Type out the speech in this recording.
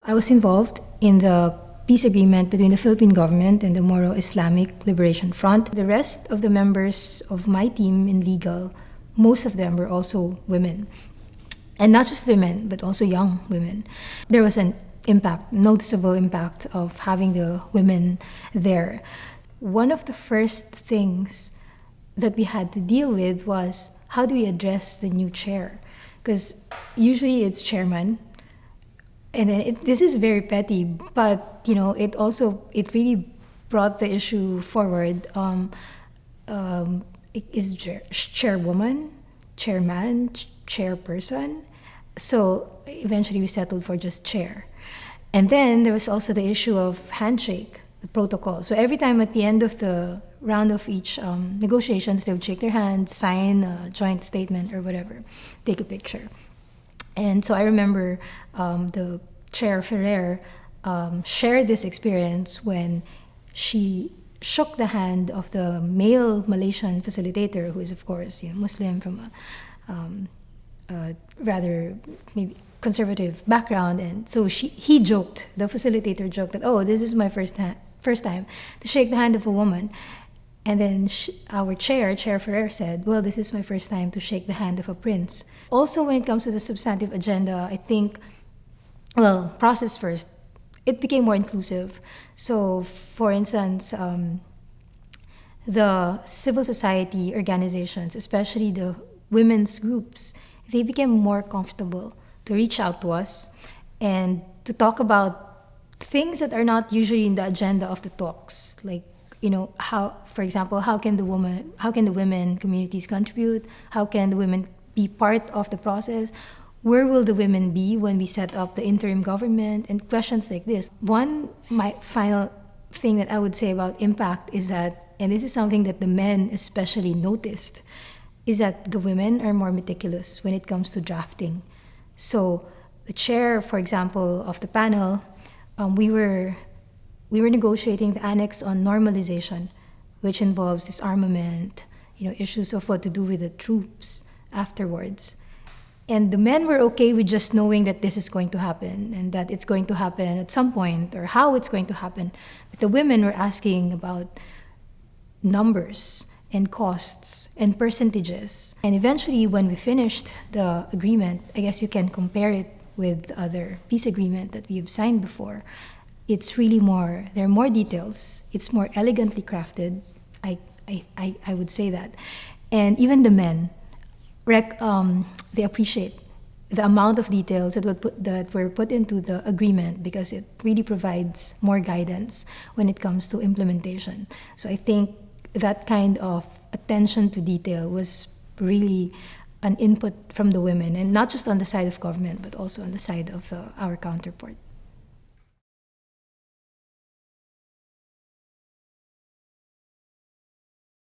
I was involved in the peace agreement between the Philippine Government and the Moro Islamic Liberation Front. The rest of the members of my team in legal, most of them were also women. And not just women, but also young women. There was an impact, noticeable impact of having the women there. One of the first things that we had to deal with was how do we address the new chair? Because usually it's chairman, and then this is very petty, but it really brought the issue forward. Is chairwoman, chairman, chairperson. So eventually we settled for just chair. And then there was also the issue of handshake, the protocol. So every time at the end of the round of each negotiations, they would shake their hands, sign a joint statement or whatever, take a picture. And so I remember the chair Ferrer shared this experience when she shook the hand of the male Malaysian facilitator, who is of course Muslim from a rather maybe conservative background, and so the facilitator joked that, oh, this is my first time to shake the hand of a woman. And then our Chair Ferrer said, well, this is my first time to shake the hand of a prince. Also, when it comes to the substantive agenda, I think, process first, it became more inclusive. So, for instance, the civil society organizations, especially the women's groups, they became more comfortable to reach out to us and to talk about things that are not usually in the agenda of the talks, like how, for example, how can the women communities contribute? How can the women be part of the process? Where will the women be when we set up the interim government? And questions like this. My final thing that I would say about impact is that, and this is something that the men especially noticed, is that the women are more meticulous when it comes to drafting. So the chair, for example, of the panel, we were negotiating the annex on normalization, which involves disarmament, issues of what to do with the troops afterwards. And the men were okay with just knowing that this is going to happen and that it's going to happen at some point or how it's going to happen. But the women were asking about numbers and costs and percentages. And eventually, when we finished the agreement, I guess you can compare it with the other peace agreement that we've signed before. It's really there are more details. It's more elegantly crafted. I would say that. And even the men, they appreciate the amount of details that were put into the agreement because it really provides more guidance when it comes to implementation. So I think that kind of attention to detail was really an input from the women, and not just on the side of government, but also on the side of our counterpart.